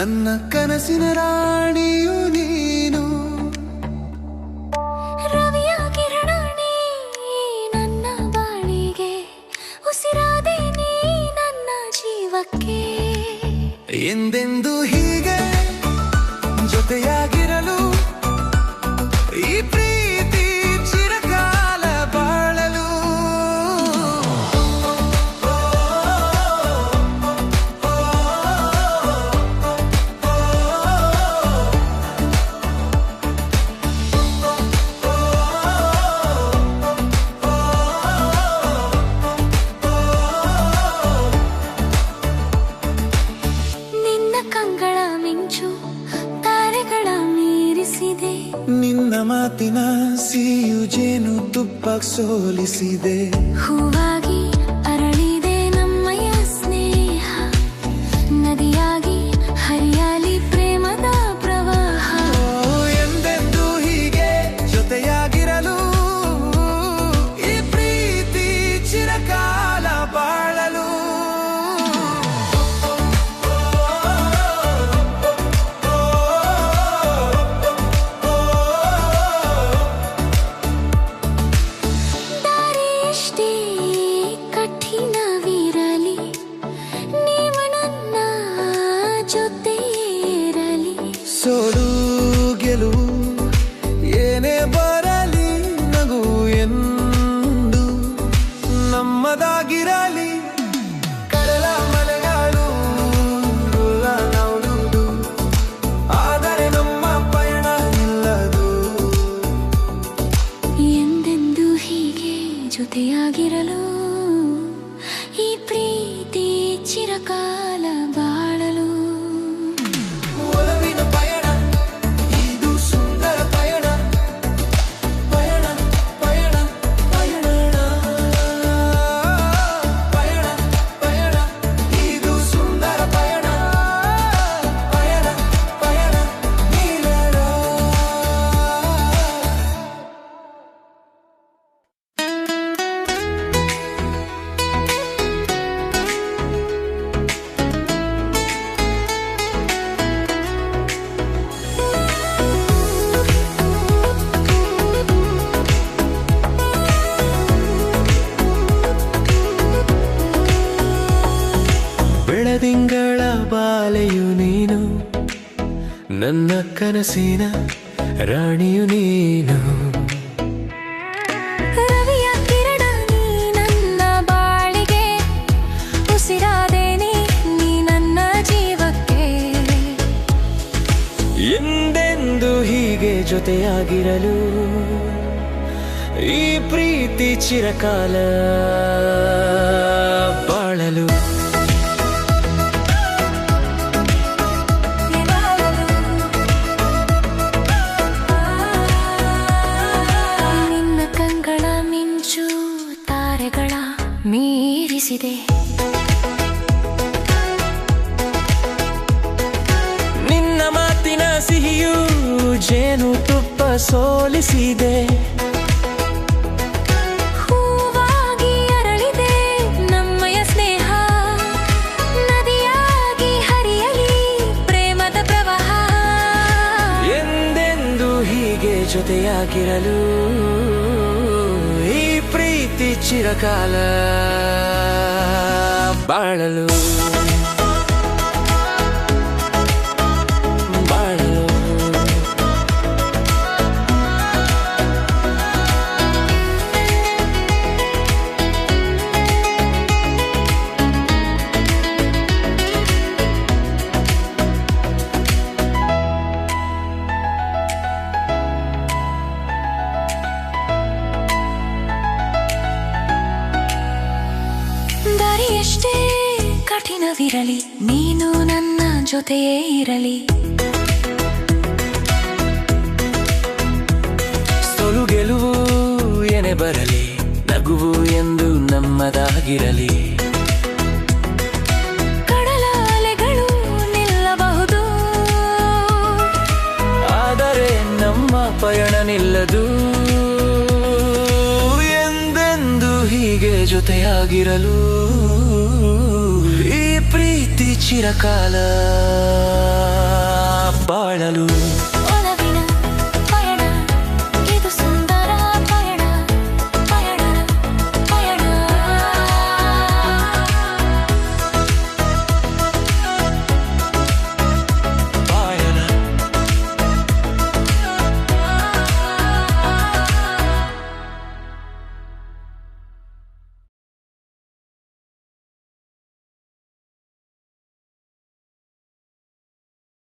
ನನ್ನ ಕನಸಿನ ರಾಣಿಯು ನೀನು. ರವಿಯ ಕಿರಣ ನೀ ನನ್ನ ಬಾಳಿಗೆ, ಉಸಿರಾದೆ ನೀ ನನ್ನ ಜೀವಕ್ಕೆ. ಎಂದೆಂದು ಹೀಗೆ ಜೊತೆಯಾಗಿರಲು, ಈ ಪ್ರೀತಿ ಚಿರಕಾಲ ಬಾಳಲು. ನಿನ್ನ ಕಂಗಳ ಮಿಂಚು ತಾರೆಗಳ ಮೀರಿಸಿದೆ, ನಿನ್ನ ಮಾತಿನ ಸಿಹಿಯು ಜೇನು ತುಪ್ಪ ಸೋಲಿಸಿದೆ. ಹೂವಾಗಿ ಅರಳಿದೆ ನಮ್ಮಯ ಸ್ನೇಹ, ನದಿಯಾಗಿ ಹರಿಯಲಿ ಪ್ರೇಮದ ಪ್ರವಾಹ. ಎಂದೆಂದು ಹೀಗೆ ಜೊತೆಯಾಗಿರಲು, ಈ ಪ್ರೀತಿ ಚಿರಕಾಲ ಬಾಳಲು. ದಾರಿ ಎಷ್ಟೇ ಕಠಿಣವಿರಲಿ, ನೀವು ನನ್ನ ಜೊತೆ ಇರಲಿ. ಸೋಲು ಗೆಲುವು ಏನೇ ಬರಲಿ, ನಗು ಎಂದು ನಮ್ಮದಾಗಿರಲಿ. ಕಡಲ ಮಲೆಗಳು ನೌಡುವುದು, ಆದರೆ ನಮ್ಮ ಪಯಣ ನಿಲ್ಲದು. ಎಂದೆಂದು ಹೀಗೆ ಜೊತೆಯಾಗಿರಲು, ಈ ಪ್ರೀತಿ ಚಿರಕಾಲ ಬಾಳಲು. ಒಲವಿನ ಪಯಣ ಇದು ಸುಂದರ ಪಯಣ, ಪಯಣ ಪಯಣ ಪಯಣ ಪಯಣ ಪಯಣ ಇದು ಸುಂದರ ಪಯಣ, ಪಯಣ ಪಯಣ ನೀರಳ. ಬೆಳದಿಂಗಳ ಬಾಲೆಯು ನೀನು, ನನ್ನ ಕನಸಿನ ರಾಣಿಯು ನೀನು. ರವಿಯ ಕಿರಣ ನೀ ನನ್ನ ಬಾಳಿಗೆ, ಉಸಿರಾದೆ ನೀ ನನ್ನ ಜೀವಕ್ಕೆ. ಎಂದೆಂದು ಹೀಗೆ ಜೊತೆಯಾಗಿರಲು, ಈ ಪ್ರೀತಿ ಚಿರಕಾಲ ಬಾಳಲು. ನಿನ್ನ ಕಂಗಳ ಮಿಂಚು ತಾರೆಗಳ ಮೀರಿಸಿದೆ, ನಿನ್ನ ಮಾತಿನ ಸಿಹಿಯು ಜೇನು ತುಪ್ಪ ಸೋಲಿಸಿದೆ. ಹೂವಾಗಿ ಅರಳಿದೆ ನಮ್ಮಯ ಸ್ನೇಹ, ನದಿಯಾಗಿ ಹರಿಯಲಿ ಪ್ರೇಮದ ಪ್ರವಾಹ. ಎಂದೆಂದು ಹೀಗೆ ಜೊತೆಯಾಗಿರಲು, ಈ ಪ್ರೀತಿ ಚಿರಕಾಲ ಬಾಳಲು ಬಾಳಲು. ದಾರಿ ಎಷ್ಟೇ ಕಠಿಣವಿರಲಿ, ನೀನು ನನ್ನ ಜೊತೆಯೇ ಇರಲಿ. ಸೋಲು ಗೆಲುವು ಏನೇ ಬರಲಿ, ನಗುವು ಎಂದು ನಮ್ಮದಾಗಿರಲಿ. ಕಡಲ ಅಲೆಗಳು ನಿಲ್ಲಬಹುದು, ಆದರೆ ನಮ್ಮ ಪಯಣ ನಿಲ್ಲದು. ಎಂದೆಂದು ಹೀಗೆ ಜೊತೆಯಾಗಿರಲು, ಈ ಪ್ರೀತಿ ಚಿರಕಾಲ ಬಾಳಲು